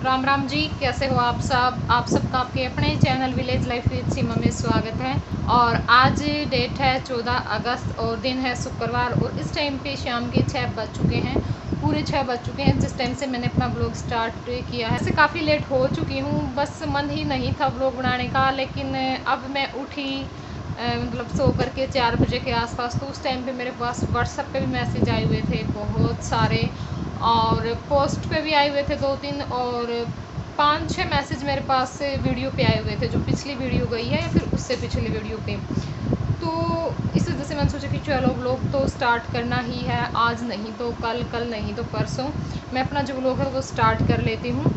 राम राम जी, कैसे हो आप सब। आप सबका आपके अपने चैनल विलेज लाइफ विद सीमा में स्वागत है। और आज डेट है 14 अगस्त और दिन है शुक्रवार और इस टाइम पे शाम के 6 बज चुके हैं, पूरे 6 बज चुके हैं जिस टाइम से मैंने अपना ब्लॉग स्टार्ट किया है। ऐसे काफ़ी लेट हो चुकी हूँ, बस मन ही नहीं था ब्लॉग बनाने का। लेकिन अब मैं उठी मतलब सो करके 4 बजे के आसपास, तो उस टाइम पे मेरे पास व्हाट्सएप पे भी मैसेज आए हुए थे बहुत सारे, और पोस्ट पे भी आए हुए थे 2-3, और 5-6 मैसेज मेरे पास से वीडियो पे आए हुए थे, जो पिछली वीडियो गई है या फिर उससे पिछली वीडियो पे। तो इस वजह से मैंने सोचा कि चलो व्लॉग तो स्टार्ट करना ही है, आज नहीं तो कल, कल नहीं तो परसों मैं अपना जो व्लॉग है वो स्टार्ट कर लेती हूँ।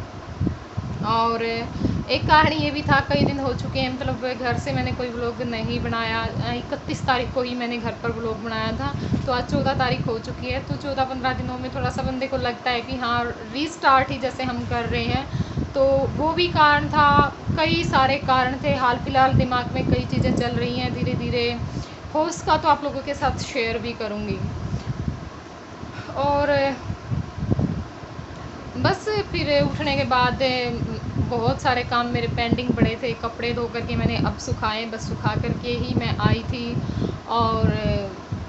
और एक कारण ये भी था, कई दिन हो चुके हैं मतलब घर से मैंने कोई व्लॉग नहीं बनाया। 31 तारीख को ही मैंने घर पर व्लॉग बनाया था, तो आज 14 तारीख हो चुकी है। तो 14-15 दिनों में थोड़ा सा बंदे को लगता है कि हाँ रीस्टार्ट ही जैसे हम कर रहे हैं। तो वो भी कारण था, कई सारे कारण थे। हाल फिलहाल दिमाग में कई चीज़ें चल रही हैं, धीरे धीरे हो उसका तो आप लोगों के साथ शेयर भी करूँगी। और बस फिर उठने के बाद बहुत सारे काम मेरे पेंडिंग पड़े थे, कपड़े धो करके मैंने अब सुखाए, बस सुखा करके ही मैं आई थी। और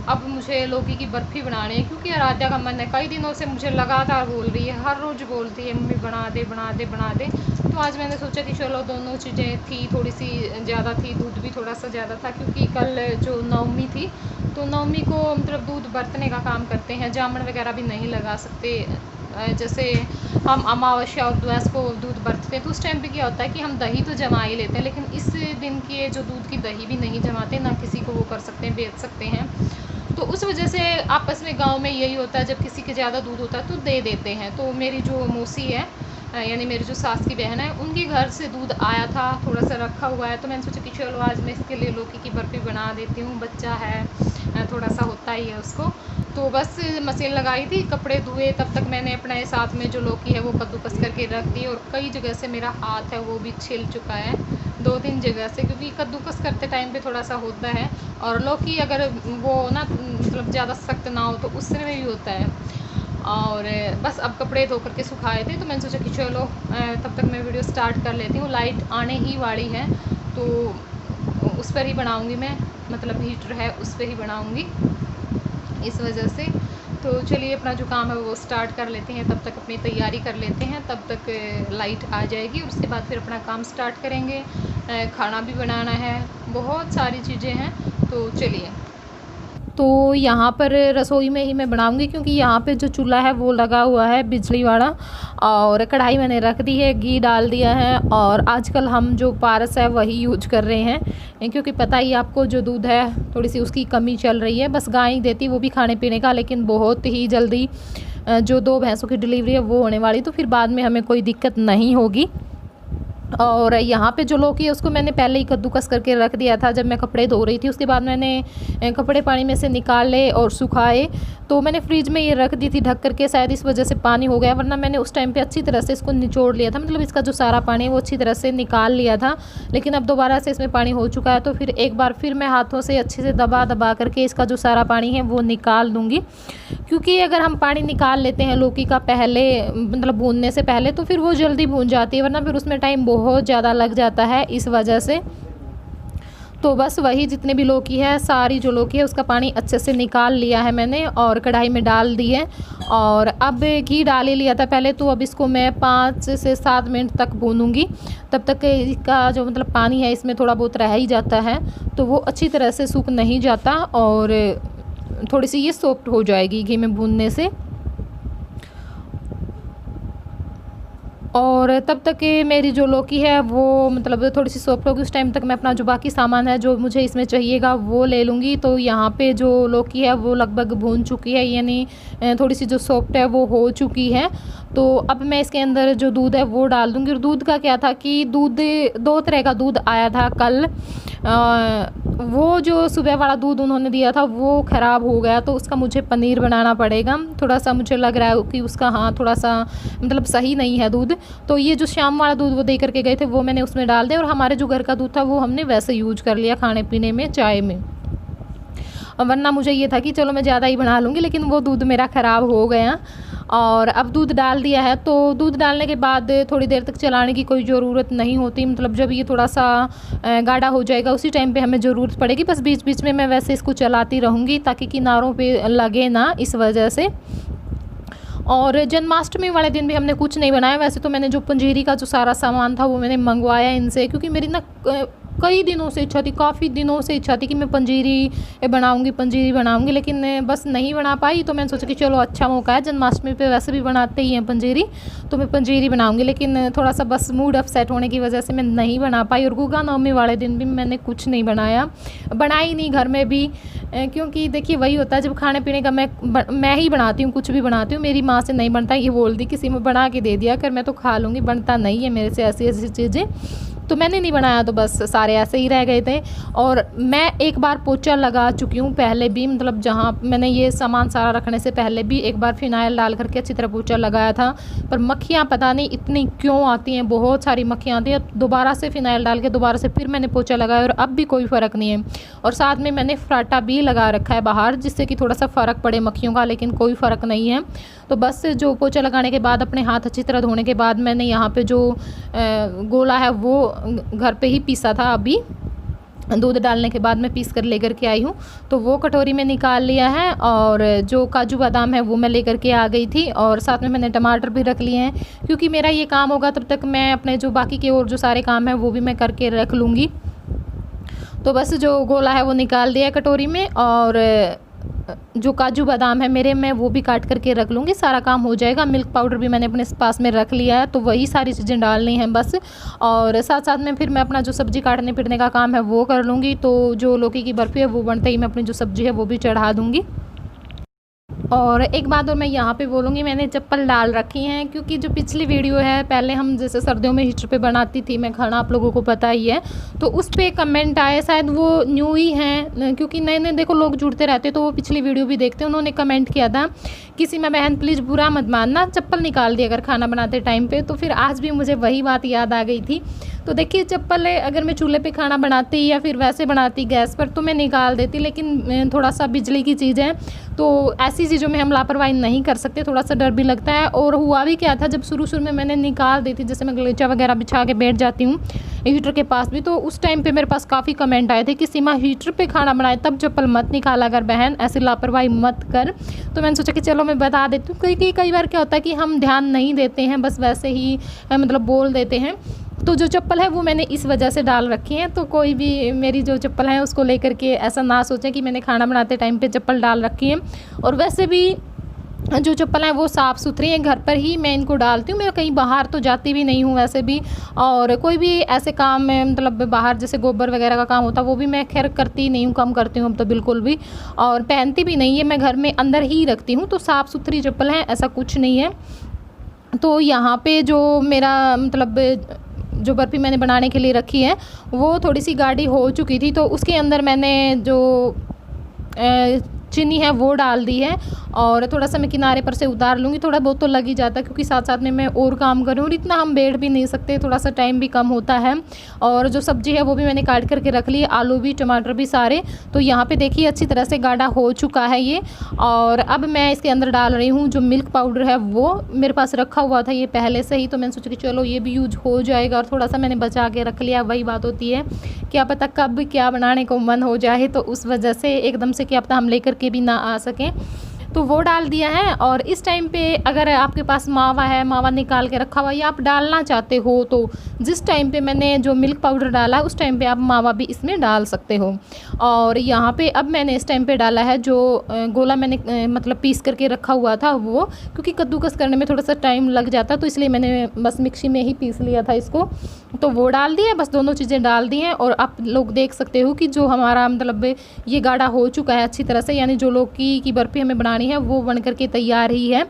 अब मुझे लौकी की बर्फ़ी बनानी है, क्योंकि आराध्या का मन है, कई दिनों से मुझे लगातार बोल रही है, हर रोज़ बोलती है मम्मी बना दे बना दे बना दे। तो आज मैंने सोचा कि चलो दोनों चीज़ें थी, थोड़ी सी ज़्यादा थी, दूध भी थोड़ा सा ज़्यादा था, क्योंकि कल जो नवमी थी, तो नवमी को मतलब दूध बरतने का काम करते हैं, जामन वगैरह भी नहीं लगा सकते। जैसे हम अमावस्या और द्वादश को दूध बरतते हैं, तो उस टाइम पे क्या होता है कि हम दही तो जमा ही लेते हैं, लेकिन इस दिन की जो दूध की दही भी नहीं जमाते, ना किसी को वो कर सकते हैं, बेच सकते हैं। तो उस वजह से आपस में गांव में यही होता है, जब किसी के ज़्यादा दूध होता है तो दे देते हैं। तो मेरी जो मौसी है, यानी मेरी जो सास की बहन है, उनके घर से दूध आया था, थोड़ा सा रखा हुआ है। तो मैंने सोचा कि चलो आज मैं इसके लिए लौकी की बर्फ़ी बना देती हूँ, बच्चा है थोड़ा सा होता ही है उसको। तो बस मशीन लगाई थी, कपड़े धुए, तब तक मैंने अपने साथ में जो लौकी है वो कद्दूकस करके रख दी। और कई जगह से मेरा हाथ है वो भी छिल चुका है, 2-3 जगह से, क्योंकि कद्दूकस करते टाइम पे थोड़ा सा होता है। और लौकी अगर वो ना मतलब ज़्यादा सख्त ना हो तो उससे भी होता है। और बस अब कपड़े धो करके सुखाए थे, तो मैंने सोचा कि चलो तब तक मैं वीडियो स्टार्ट कर लेती हूँ। लाइट आने ही वाली है, तो उस पर ही बनाऊँगी मैं, मतलब हीटर है उस पर ही बनाऊँगी इस वजह से। तो चलिए अपना जो काम है वो स्टार्ट कर लेते हैं, तब तक अपनी तैयारी कर लेते हैं, तब तक लाइट आ जाएगी, उसके बाद फिर अपना काम स्टार्ट करेंगे। खाना भी बनाना है, बहुत सारी चीज़ें हैं, तो चलिए। तो यहाँ पर रसोई में ही मैं बनाऊँगी, क्योंकि यहाँ पे जो चूल्हा है वो लगा हुआ है बिजली वाला, और कढ़ाई मैंने रख दी है, घी डाल दिया है। और आजकल हम जो पारस है वही यूज कर रहे हैं, क्योंकि पता ही आपको जो दूध है थोड़ी सी उसकी कमी चल रही है, बस गाय ही देती, वो भी खाने पीने का, लेकिन बहुत ही जल्दी जो 2 भैंसों की डिलीवरी है वो होने वाली, तो फिर बाद में हमें कोई दिक्कत नहीं होगी। और यहाँ पे जो लौकी है उसको मैंने पहले ही कद्दूकस करके रख दिया था जब मैं कपड़े धो रही थी। उसके बाद मैंने कपड़े पानी में से निकाले और सुखाए, तो मैंने फ्रिज में ये रख दी थी ढक करके, शायद इस वजह से पानी हो गया, वरना मैंने उस टाइम पे अच्छी तरह से इसको निचोड़ लिया था, मतलब इसका जो सारा पानी है वो अच्छी तरह से निकाल लिया था। लेकिन अब दोबारा से इसमें पानी हो चुका है, तो फिर एक बार फिर मैं हाथों से अच्छे से दबा दबा करके इसका जो सारा पानी है वो निकाल दूँगी। क्योंकि अगर हम पानी निकाल लेते हैं लौकी का पहले, मतलब भूनने से पहले, तो फिर वो जल्दी भून जाती है, वरना फिर उसमें टाइम बहुत ज़्यादा लग जाता है इस वजह से। तो बस वही जितने भी लौकी है, सारी जो लौकी है उसका पानी अच्छे से निकाल लिया है मैंने, और कढ़ाई में डाल दी है। और अब घी डाल ही लिया था पहले, तो अब इसको मैं 5 से 7 मिनट तक भूनूंगी। तब तक इसका जो मतलब पानी है इसमें थोड़ा बहुत रह ही जाता है, तो वो अच्छी तरह से सूख नहीं जाता, और थोड़ी सी ये सॉफ्ट हो जाएगी घी में भूनने से। और तब तक मेरी जो लौकी है वो मतलब थोड़ी सी सॉफ्ट होगी, उस टाइम तक मैं अपना जो बाकी सामान है जो मुझे इसमें चाहिएगा वो ले लूँगी। तो यहाँ पे जो लौकी है वो लगभग भून चुकी है, यानी थोड़ी सी जो सॉफ्ट है वो हो चुकी है। तो अब मैं इसके अंदर जो दूध है वो डाल दूँगी। और दूध का क्या था कि दूध 2 तरह का दूध आया था कल। वो जो सुबह वाला दूध उन्होंने दिया था वो ख़राब हो गया, तो उसका मुझे पनीर बनाना पड़ेगा। थोड़ा सा मुझे लग रहा है कि उसका हाँ थोड़ा सा मतलब सही नहीं है दूध। तो ये जो शाम वाला दूध वो दे करके गए थे वो मैंने उसमें डाल दिया, और हमारे जो घर का दूध था वो हमने वैसे यूज कर लिया खाने पीने में, चाय में। वरना मुझे ये था कि चलो मैं ज़्यादा ही बना लूँगी, लेकिन वो दूध मेरा ख़राब हो गया। और अब दूध डाल दिया है, तो दूध डालने के बाद थोड़ी देर तक चलाने की कोई ज़रूरत नहीं होती, मतलब जब ये थोड़ा सा गाढ़ा हो जाएगा उसी टाइम पे हमें ज़रूरत पड़ेगी। बस बीच बीच में मैं वैसे इसको चलाती रहूँगी ताकि किनारों पे लगे ना, इस वजह से। और जन्माष्टमी वाले दिन भी हमने कुछ नहीं बनाया। वैसे तो मैंने जो पंजीरी का जो सारा सामान था वो मैंने मंगवाया इनसे, क्योंकि मेरी ना कई दिनों से इच्छा थी, काफ़ी दिनों से इच्छा थी कि मैं पंजीरी बनाऊंगी, लेकिन बस नहीं बना पाई। तो मैंने सोचा कि चलो अच्छा मौका है, जन्माष्टमी पे वैसे भी बनाते ही हैं पंजीरी, तो मैं पंजीरी बनाऊंगी। लेकिन थोड़ा सा बस मूड अपसेट होने की वजह से मैं नहीं बना पाई। और गुगा नवमी वाले दिन भी मैंने कुछ नहीं बनाई नहीं घर में भी, क्योंकि देखिए वही होता है जब खाने पीने का मैं ही बनाती हूँ, कुछ भी बनाती हूँ। मेरी माँ से नहीं बनता, ये बोल दी किसी में बना के दे दिया कर, मैं तो खा लूँगी, बनता नहीं है मेरे से ऐसी ऐसी चीज़ें। तो मैंने नहीं बनाया, तो बस सारे ऐसे ही रह गए थे। और मैं एक बार पोछा लगा चुकी हूँ पहले भी, मतलब जहाँ मैंने ये सामान सारा रखने से पहले भी एक बार फिनाइल डाल करके अच्छी तरह पोछा लगाया था। पर मक्खियाँ पता नहीं इतनी क्यों आती हैं, बहुत सारी मक्खियाँ आती हैं। दोबारा से फिनाइल डाल के दोबारा से फिर मैंने पोछा लगाया और अब भी कोई फ़र्क नहीं है। और साथ में मैंने फ्राटा भी लगा रखा है बाहर, जिससे कि थोड़ा सा फ़र्क पड़े मक्खियों का, लेकिन कोई फ़र्क नहीं है। तो बस जो पोछा लगाने के बाद अपने हाथ अच्छी तरह धोने के बाद मैंने यहाँ पे जो गोला है वो घर पे ही पीसा था, अभी दूध डालने के बाद मैं पीस कर लेकर के आई हूँ। तो वो कटोरी में निकाल लिया है। और जो काजू बादाम है वो मैं लेकर के आ गई थी, और साथ में मैंने टमाटर भी रख लिए हैं, क्योंकि मेरा ये काम होगा तब तक मैं अपने जो बाकी के और जो सारे काम हैं वो भी मैं करके रख लूँगी। तो बस जो गोला है वो निकाल दिया कटोरी में, और जो काजू बादाम है मेरे, मैं वो भी काट करके रख लूँगी, सारा काम हो जाएगा। मिल्क पाउडर भी मैंने अपने पास में रख लिया है, तो वही सारी चीज़ें डालनी हैं बस। और साथ साथ में फिर मैं अपना जो सब्ज़ी काटने पीटने का काम है वो कर लूँगी। तो जो लौकी की बर्फ़ी है वो बनते ही मैं अपनी जो सब्ज़ी है वो भी चढ़ा दूँगी। और एक बात और मैं यहाँ पे बोलूँगी, मैंने चप्पल डाल रखी हैं, क्योंकि जो पिछली वीडियो है पहले हम जैसे सर्दियों में हीटर पे बनाती थी मैं खाना, आप लोगों को पता ही है, तो उस पर कमेंट आए, शायद वो न्यू ही हैं, क्योंकि नए नए देखो लोग जुड़ते रहते, तो वो पिछली वीडियो भी देखते हैं। उन्होंने कमेंट किया था कि सीमा बहन प्लीज़ बुरा मत मानना, चप्पल निकाल दिया अगर खाना बनाते टाइम पर। तो फिर आज भी मुझे वही बात याद आ गई थी। तो देखिए चप्पल है, अगर मैं चूल्हे पे खाना बनाती या फिर वैसे बनाती गैस पर तो मैं निकाल देती, लेकिन थोड़ा सा बिजली की चीज़ है तो ऐसी चीज़ों में हम लापरवाही नहीं कर सकते, थोड़ा सा डर भी लगता है। और हुआ भी क्या था, जब शुरू में मैंने निकाल दी थी, जैसे मैं गलीचा वगैरह बिछा के बैठ जाती हूँ हीटर के पास भी, तो उस टाइम पे मेरे पास काफ़ी कमेंट आए थे कि सीमा हीटर पे खाना बनाए तब चप्पल मत निकाला अगर बहन, ऐसी लापरवाही मत कर। तो मैंने सोचा कि चलो मैं बता देती हूँ, क्योंकि कई बार क्या होता है कि हम ध्यान नहीं देते हैं, बस वैसे ही मतलब बोल देते हैं। तो जो चप्पल है वो मैंने इस वजह से डाल रखी है, तो कोई भी मेरी जो चप्पल है उसको लेकर के ऐसा ना सोचे कि मैंने खाना बनाते टाइम पे चप्पल डाल रखी है। और वैसे भी जो चप्पल है वो साफ़ सुथरी है, घर पर ही मैं इनको डालती हूँ, मैं कहीं बाहर तो जाती भी नहीं हूँ वैसे भी। और कोई भी ऐसे काम में मतलब बाहर जैसे गोबर वगैरह का काम होता है वो भी मैं खैर करती नहीं हूँ, कम करती हूँ अब तो बिल्कुल भी, और पहनती भी नहीं है, मैं घर में अंदर ही रखती हूँ। तो साफ़ सुथरी चप्पल है, ऐसा कुछ नहीं है। तो यहाँ पे जो मेरा मतलब जो बर्फ़ी मैंने बनाने के लिए रखी है वो थोड़ी सी गाढ़ी हो चुकी थी, तो उसके अंदर मैंने जो चीनी है वो डाल दी है। और थोड़ा सा मैं किनारे पर से उतार लूँगी, थोड़ा बहुत तो लग ही जाता है, क्योंकि साथ साथ में मैं और काम करूँ और इतना हम बैठ भी नहीं सकते, थोड़ा सा टाइम भी कम होता है। और जो सब्ज़ी है वो भी मैंने काट करके रख ली, आलू भी टमाटर भी सारे। तो यहाँ पे देखिए अच्छी तरह से गाढ़ा हो चुका है ये। और अब मैं इसके अंदर डाल रही हूँ जो मिल्क पाउडर है, वो मेरे पास रखा हुआ था ये पहले से ही, तो मैंने सोचा कि चलो ये भी यूज हो जाएगा। और थोड़ा सा मैंने बचा के रख लिया, वही बात होती है क्या पता कब क्या बनाने को मन हो जाए, तो उस वजह से एकदम से क्या पता हम लेकर के भी ना आ सकें, तो वो डाल दिया है। और इस टाइम पे अगर आपके पास मावा है, मावा निकाल के रखा हुआ या आप डालना चाहते हो, तो जिस टाइम पे मैंने जो मिल्क पाउडर डाला उस टाइम पे आप मावा भी इसमें डाल सकते हो। और यहाँ पे अब मैंने इस टाइम पे डाला है जो गोला मैंने मतलब पीस करके रखा हुआ था वो, क्योंकि कद्दूकस करने में थोड़ा सा टाइम लग जाता, तो इसलिए मैंने बस मिक्सी में ही पीस लिया था इसको, तो वो डाल दिया, बस दोनों चीज़ें डाल दी हैं। और आप लोग देख सकते हो कि जो हमारा मतलब ये गाढ़ा हो चुका है अच्छी तरह से, यानी जो लौकी की बर्फ़ी हमें बनानी है वो बन करके तैयार ही है।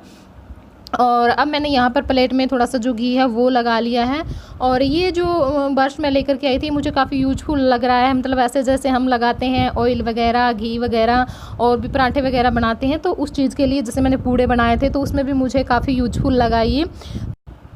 और अब मैंने यहाँ पर प्लेट में थोड़ा सा जो घी है वो लगा लिया है। और ये जो ब्रश मैं लेकर के आई थी मुझे काफ़ी यूजफुल लग रहा है, मतलब ऐसे जैसे हम लगाते हैं ऑयल वगैरह, घी वगैरह, और भी पराठे वगैरह बनाते हैं, तो उस चीज़ के लिए जैसे मैंने पूड़े बनाए थे तो उसमें भी मुझे काफ़ी यूजफुल लगा ये।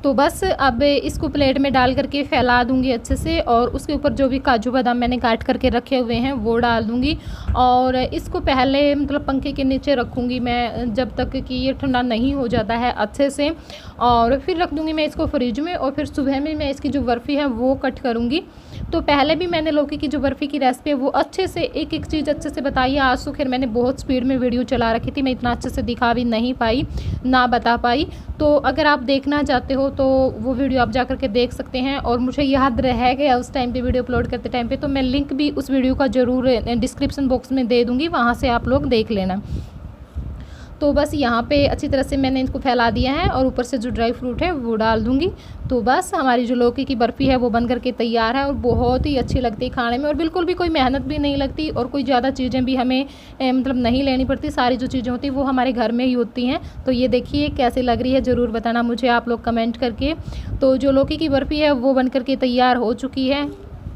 तो बस अब इसको प्लेट में डाल करके फैला दूँगी अच्छे से, और उसके ऊपर जो भी काजू बादाम मैंने काट करके रखे हुए हैं वो डाल दूँगी। और इसको पहले मतलब पंखे के नीचे रखूँगी मैं जब तक कि ये ठंडा नहीं हो जाता है अच्छे से, और फिर रख दूँगी मैं इसको फ्रिज में। और फिर सुबह में मैं इसकी जो बर्फ़ी है वो कट करूँगी। तो पहले भी मैंने लौकी की जो बर्फ़ी की रेसिपी है वो अच्छे से एक-एक चीज़ अच्छे से बताई है। आज तो ख़ैर मैंने बहुत स्पीड में वीडियो चला रखी थी, मैं इतना अच्छे से दिखा भी नहीं पाई, ना बता पाई। तो अगर आप देखना चाहते हो तो वो वीडियो आप जा कर के देख सकते हैं। और मुझे याद रह गया उस टाइम पे वीडियो अपलोड करते टाइम पे, तो मैं लिंक भी उस वीडियो का ज़रूर डिस्क्रिप्शन बॉक्स में दे दूँगी, वहाँ से आप लोग देख लेना। तो बस यहाँ पे अच्छी तरह से मैंने इसको फैला दिया है, और ऊपर से जो ड्राई फ्रूट है वो डाल दूँगी। तो बस हमारी जो लौकी की बर्फ़ी है वो बन करके तैयार है, और बहुत ही अच्छी लगती है खाने में, और बिल्कुल भी कोई मेहनत भी नहीं लगती, और कोई ज़्यादा चीज़ें भी हमें मतलब नहीं लेनी पड़ती। सारी जो चीज़ें होती हैं वो हमारे घर में ही होती हैं। तो ये देखिए कैसी लग रही है, ज़रूर बताना मुझे आप लोग कमेंट करके। तो जो लौकी की बर्फ़ी है वो बन करके तैयार हो चुकी है,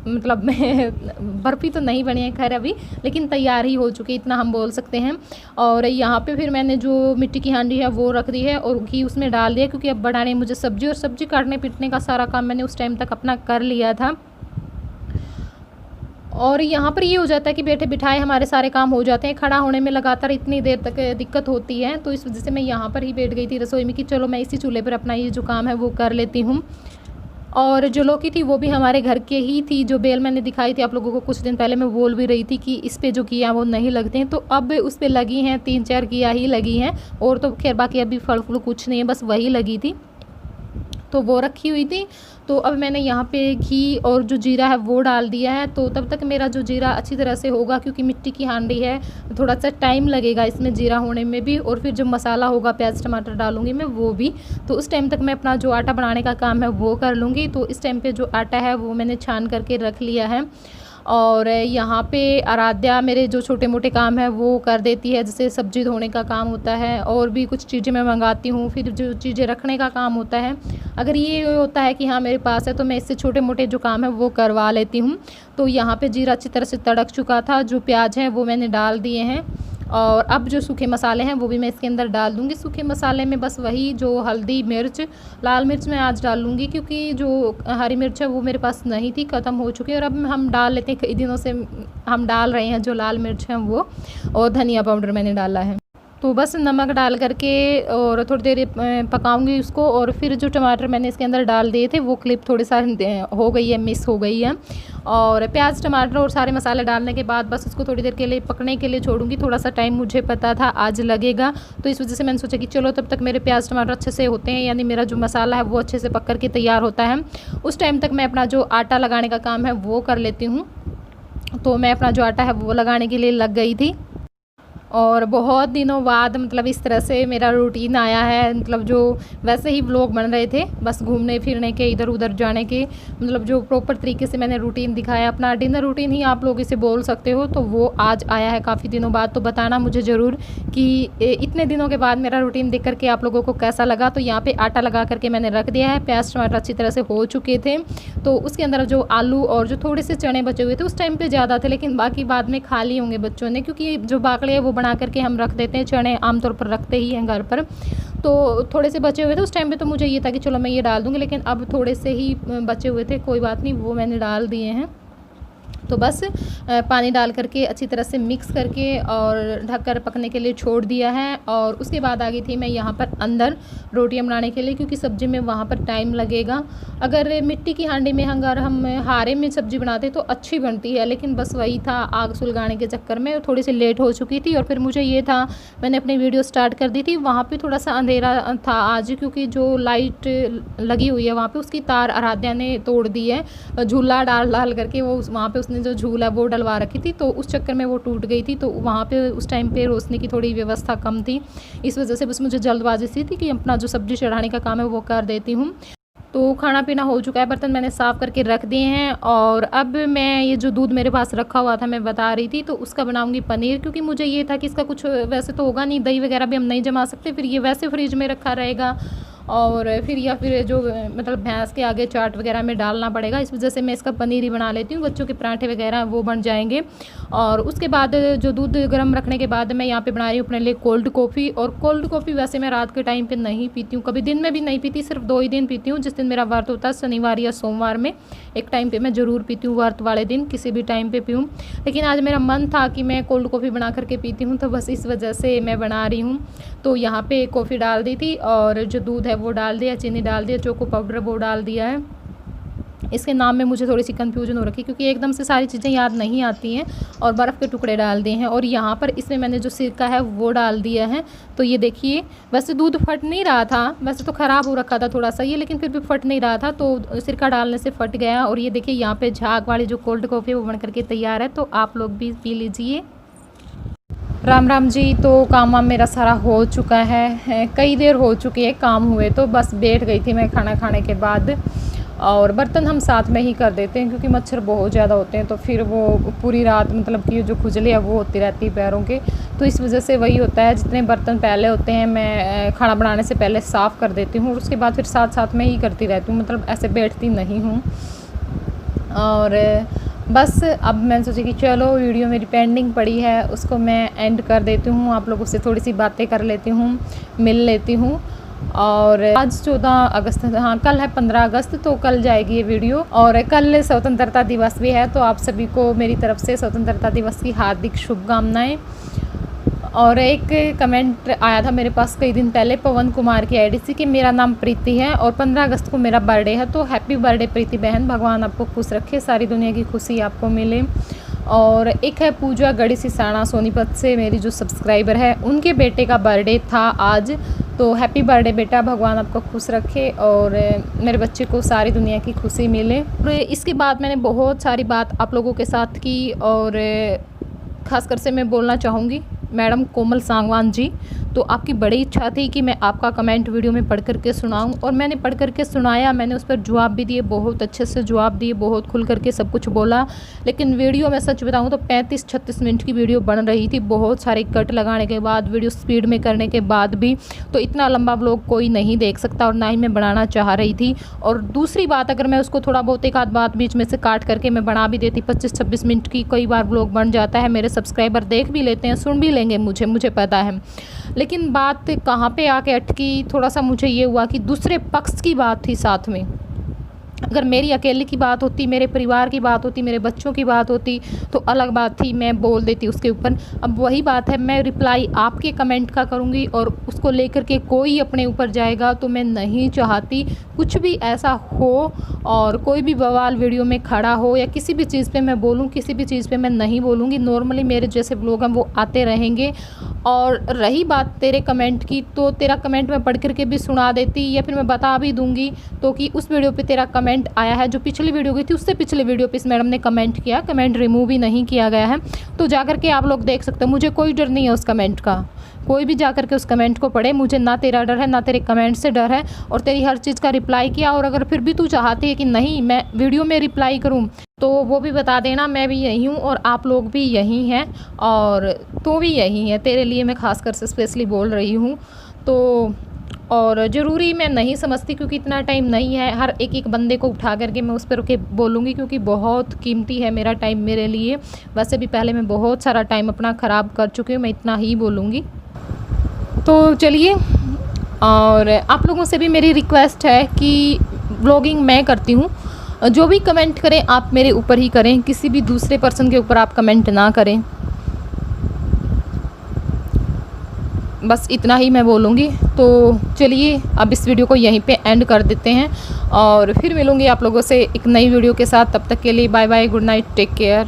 मतलब मैं बर्फ़ी तो नहीं बनी है खैर अभी, लेकिन तैयार ही हो चुकी है, इतना हम बोल सकते हैं। और यहाँ पे फिर मैंने जो मिट्टी की हांडी है वो रख दी है, और घी उसमें डाल दिया, क्योंकि अब बनाने मुझे सब्ज़ी, और सब्ज़ी काटने पीटने का सारा काम मैंने उस टाइम तक अपना कर लिया था। और यहाँ पर ये हो जाता है कि बैठे बिठाए हमारे सारे काम हो जाते हैं, खड़ा होने में लगातार इतनी देर तक दिक्कत होती है। तो इस वजह से मैं यहाँ पर ही बैठ गई थी रसोई में कि चलो मैं इसी चूल्हे पर अपना ये जो काम है वो कर लेती हूँ। और जो लौकी थी वो भी हमारे घर के ही थी, जो बेल मैंने दिखाई थी आप लोगों को कुछ दिन पहले, मैं बोल भी रही थी कि इस पे जो किया वो नहीं लगते हैं, तो अब उस पे लगी हैं 3-4 किया ही लगी हैं, और तो खैर बाकी अभी फल फूल कुछ नहीं है, बस वही लगी थी, तो वो रखी हुई थी। तो अब मैंने यहाँ पे घी और जो जीरा है वो डाल दिया है। तो तब तक मेरा जो जीरा अच्छी तरह से होगा, क्योंकि मिट्टी की हांडी है, थोड़ा सा टाइम लगेगा इसमें जीरा होने में भी, और फिर जो मसाला होगा प्याज टमाटर डालूँगी मैं वो भी। तो उस टाइम तक मैं अपना जो आटा बनाने का काम है वो कर लूँगी। तो इस टाइम पे जो आटा है वो मैंने छान करके रख लिया है। और यहाँ पे आराध्या मेरे जो छोटे मोटे काम है वो कर देती है, जैसे सब्ज़ी धोने का काम होता है, और भी कुछ चीज़ें मैं मंगाती हूँ, फिर जो चीज़ें रखने का काम होता है, अगर ये होता है कि हाँ मेरे पास है तो मैं इससे छोटे मोटे जो काम है वो करवा लेती हूँ। तो यहाँ पे जीरा अच्छी तरह से तड़क चुका था, जो प्याज है वो मैंने डाल दिए हैं, और अब जो सूखे मसाले हैं वो भी मैं इसके अंदर डाल दूँगी। सूखे मसाले में बस वही जो हल्दी मिर्च, लाल मिर्च मैं आज डाल लूँगी, क्योंकि जो हरी मिर्च है वो मेरे पास नहीं थी, ख़त्म हो चुकी है, और अब हम डाल लेते हैं, कई दिनों से हम डाल रहे हैं जो लाल मिर्च हैं वो, और धनिया पाउडर मैंने डाला है। तो बस नमक डाल करके और थोड़ी देर पकाऊंगी उसको, और फिर जो टमाटर मैंने इसके अंदर डाल दिए थे वो क्लिप थोड़ी सा हो गई है, मिस हो गई है। और प्याज टमाटर और सारे मसाले डालने के बाद बस उसको थोड़ी देर के लिए पकने के लिए छोड़ूंगी। थोड़ा सा टाइम मुझे पता था आज लगेगा, तो इस वजह से मैंने सोचा कि चलो तब तक मेरे प्याज टमाटर अच्छे से होते हैं, यानी मेरा जो मसाला है वो अच्छे से पक कर के तैयार होता है, उस टाइम तक मैं अपना जो आटा लगाने का काम है वो कर लेती हूँ। तो मैं अपना जो आटा है वो लगाने के लिए लग गई थी, और बहुत दिनों बाद मतलब इस तरह से मेरा रूटीन आया है। मतलब जो वैसे ही व्लॉग बन रहे थे बस घूमने फिरने के, इधर उधर जाने के, मतलब जो प्रॉपर तरीके से मैंने रूटीन दिखाया, अपना डिनर रूटीन ही आप लोग इसे बोल सकते हो, तो वो आज आया है काफ़ी दिनों बाद। तो बताना मुझे ज़रूर कि इतने दिनों के बाद मेरा रूटीन देख करके आप लोगों को कैसा लगा। तो यहाँ पर आटा लगा करके मैंने रख दिया है, प्याज टमाटर अच्छी तरह से हो चुके थे, तो उसके अंदर जो आलू और जो थोड़े से चने बचे हुए थे, उस टाइम पर ज़्यादा थे लेकिन बाकी बाद में खा लिए होंगे बच्चों ने, क्योंकि जो बाकड़े है वो बना करके हम रख देते हैं, चने आमतौर पर रखते ही हैं घर पर, तो थोड़े से बचे हुए थे उस टाइम पे, तो मुझे ये था कि चलो मैं ये डाल दूँगी, लेकिन अब थोड़े से ही बचे हुए थे, कोई बात नहीं, वो मैंने डाल दिए हैं। तो बस पानी डाल करके अच्छी तरह से मिक्स करके और ढककर पकने के लिए छोड़ दिया है। और उसके बाद आ गई थी मैं यहाँ पर अंदर रोटियाँ बनाने के लिए, क्योंकि सब्ज़ी में वहाँ पर टाइम लगेगा। अगर मिट्टी की हांडी में अगर हम हारे में सब्ज़ी बनाते तो अच्छी बनती है, लेकिन बस वही था, आग सुलगाने के चक्कर में थोड़ी सी लेट हो चुकी थी। और फिर मुझे ये था, मैंने अपनी वीडियो स्टार्ट कर दी थी, वहाँ पर थोड़ा सा अंधेरा था आज, क्योंकि जो लाइट लगी हुई है वहाँ पर उसकी तार आराध्या ने तोड़ दी है, झूला डाल करके वो वहाँ पर उसने जो झूला वो डलवा रखी थी, तो उस चक्कर में वो टूट गई थी। तो वहाँ पे उस टाइम पे रोशनी की थोड़ी व्यवस्था कम थी, इस वजह से बस मुझे जल्दबाजी सी थी कि अपना जो सब्ज़ी चढ़ाने का काम है वो कर देती हूँ। तो खाना पीना हो चुका है, बर्तन मैंने साफ़ करके रख दिए हैं। और अब मैं ये जो दूध मेरे पास रखा हुआ था मैं बता रही थी, तो उसका बनाऊंगी पनीर, क्योंकि मुझे ये था कि इसका कुछ वैसे तो होगा नहीं, दही वगैरह भी हम नहीं जमा सकते, फिर ये वैसे फ्रिज में रखा रहेगा और फिर या फिर जो मतलब भैंस के आगे चाट वगैरह में डालना पड़ेगा। इस वजह से मैं इसका पनीर ही बना लेती हूँ, बच्चों के पराठे वगैरह वो बन जाएंगे। और उसके बाद जो दूध गर्म रखने के बाद मैं यहाँ पे बना रही हूँ अपने लिए कोल्ड कॉफ़ी। और कोल्ड कॉफ़ी वैसे मैं रात के टाइम पे नहीं पीती हूँ, कभी दिन में भी नहीं पीती, सिर्फ 2 ही दिन पीती हूँ। जिस दिन मेरा व्रत होता है शनिवार या सोमवार में एक टाइम पे मैं ज़रूर पीती हूँ, व्रत वाले दिन किसी भी टाइम पे पीऊँ। लेकिन आज मेरा मन था कि मैं कोल्ड कॉफ़ी बना करके पीती हूँ, तो बस इस वजह से मैं बना रही हूँ। तो यहाँ पे कॉफ़ी डाल दी थी और जो दूध है वो डाल दिया, चीनी डाल दिया, चोको पाउडर वो डाल दिया है। इसके नाम में मुझे थोड़ी सी कन्फ्यूजन हो रखी क्योंकि एकदम से सारी चीज़ें याद नहीं आती हैं। और बर्फ़ के टुकड़े डाल दिए हैं और यहाँ पर इसमें मैंने जो सिरका है वो डाल दिया है। तो ये देखिए, वैसे दूध फट नहीं रहा था, वैसे तो ख़राब हो रखा था थोड़ा सा ये, लेकिन फिर भी फट नहीं रहा था, तो सिरका डालने से फट गया। और ये देखिए यहाँ पे झाग वाली जो कोल्ड कॉफ़ी है वो बन करके तैयार है, तो आप लोग भी पी लीजिए। राम राम जी। तो काम वाम मेरा सारा हो चुका है, कई देर हो चुकी है काम हुए, तो बस बैठ गई थी मैं खाना खाने के बाद। और बर्तन हम साथ में ही कर देते हैं क्योंकि मच्छर बहुत ज़्यादा होते हैं, तो फिर वो पूरी रात मतलब कि जो खुजली है वो होती रहती है पैरों के, तो इस वजह से वही होता है। जितने बर्तन पहले होते हैं मैं खाना बनाने से पहले साफ़ कर देती हूँ और उसके बाद फिर साथ साथ में ही करती रहती हूँ, मतलब ऐसे बैठती नहीं हूँ। और बस अब मैंने सोचा कि चलो वीडियो मेरी पेंडिंग पड़ी है उसको मैं एंड कर देती हूँ, आप लोगों से थोड़ी सी बातें कर लेती हूँ, मिल लेती हूँ। और आज 14 अगस्त, हाँ कल है 15 अगस्त, तो कल जाएगी ये वीडियो। और कल स्वतंत्रता दिवस भी है, तो आप सभी को मेरी तरफ से स्वतंत्रता दिवस की हार्दिक शुभकामनाएं। और एक कमेंट आया था मेरे पास कई दिन पहले पवन कुमार की आईडी से कि मेरा नाम प्रीति है और 15 अगस्त को मेरा बर्थडे है, तो हैप्पी बर्थडे प्रीति बहन, भगवान आपको खुश रखे, सारी दुनिया की खुशी आपको मिले। और एक है पूजा गढ़ी सिसाना सोनीपत से, मेरी जो सब्सक्राइबर है, उनके बेटे का बर्थडे था आज, तो हैप्पी बर्थडे बेटा, भगवान आपको खुश रखे और मेरे बच्चे को सारी दुनिया की खुशी मिले। और इसके बाद मैंने बहुत सारी बात आप लोगों के साथ की और ख़ासकर से मैं बोलना चाहूँगी मैडम कोमल सांगवान जी, तो आपकी बड़ी इच्छा थी कि मैं आपका कमेंट वीडियो में पढ़ करके सुनाऊं और मैंने पढ़ करके सुनाया, मैंने उस पर जवाब भी दिए, बहुत अच्छे से जवाब दिए, बहुत खुल करके सब कुछ बोला। लेकिन वीडियो में सच बताऊं तो 35-36 मिनट की वीडियो बन रही थी, बहुत सारे कट लगाने के बाद, वीडियो स्पीड में करने के बाद भी, तो इतना लंबा व्लॉग कोई नहीं देख सकता और ना ही मैं बनाना चाह रही थी। और दूसरी बात, अगर मैं उसको थोड़ा बहुत एक आध बात बीच में से काट करके मैं बना भी देती, 25-26 मिनट की कई बार व्लॉग बन जाता है, मेरे सब्सक्राइबर देख भी लेते हैं, सुन भी लेंगे, मुझे पता है। लेकिन बात कहाँ पे आके अटकी, थोड़ा सा मुझे ये हुआ कि दूसरे पक्ष की बात थी साथ में। अगर मेरी अकेले की बात होती, मेरे परिवार की बात होती, मेरे बच्चों की बात होती तो अलग बात थी, मैं बोल देती उसके ऊपर। अब वही बात है, मैं रिप्लाई आपके कमेंट का करूँगी और उसको लेकर के कोई अपने ऊपर जाएगा, तो मैं नहीं चाहती कुछ भी ऐसा हो और कोई भी बवाल वीडियो में खड़ा हो या किसी भी चीज़ पे मैं बोलूँ, किसी भी चीज़ पे मैं नहीं बोलूँगी। नॉर्मली मेरे जैसे लोग हैं वो आते रहेंगे। और रही बात तेरे कमेंट की, तो तेरा कमेंट मैं पढ़ करके भी सुना देती या फिर मैं बता भी दूंगी, तो कि उस वीडियो पे तेरा कमेंट आया है, जो पिछली वीडियो गई थी उससे पिछले वीडियो पे इस मैडम ने कमेंट किया, कमेंट रिमूव ही नहीं किया गया है, तो जा करके आप लोग देख सकते हो। मुझे कोई डर नहीं है उस कमेंट का, कोई भी जा करके उस कमेंट को पढ़े, मुझे ना तेरा डर है ना तेरे कमेंट से डर है, और तेरी हर चीज़ का रिप्लाई किया। और अगर फिर भी तू चाहती है कि नहीं मैं वीडियो में रिप्लाई करूँ तो वो भी बता देना, मैं भी यही हूँ और आप लोग भी यही हैं और तो भी यही है, तेरे लिए मैं खासकर से स्पेशली बोल रही हूँ। तो और ज़रूरी मैं नहीं समझती क्योंकि इतना टाइम नहीं है हर एक बंदे को उठा करके मैं उस पर रुके बोलूँगी, क्योंकि बहुत कीमती है मेरा टाइम मेरे लिए। वैसे भी पहले मैं बहुत सारा टाइम अपना ख़राब कर चुकी हूँ, मैं इतना ही बोलूँगी। तो चलिए, और आप लोगों से भी मेरी रिक्वेस्ट है कि व्लॉगिंग मैं करती हूँ, जो भी कमेंट करें आप मेरे ऊपर ही करें, किसी भी दूसरे पर्सन के ऊपर आप कमेंट ना करें। बस इतना ही मैं बोलूँगी। तो चलिए अब इस वीडियो को यहीं पे एंड कर देते हैं और फिर मिलूँगी आप लोगों से एक नई वीडियो के साथ। तब तक के लिए bye bye, good night, take care.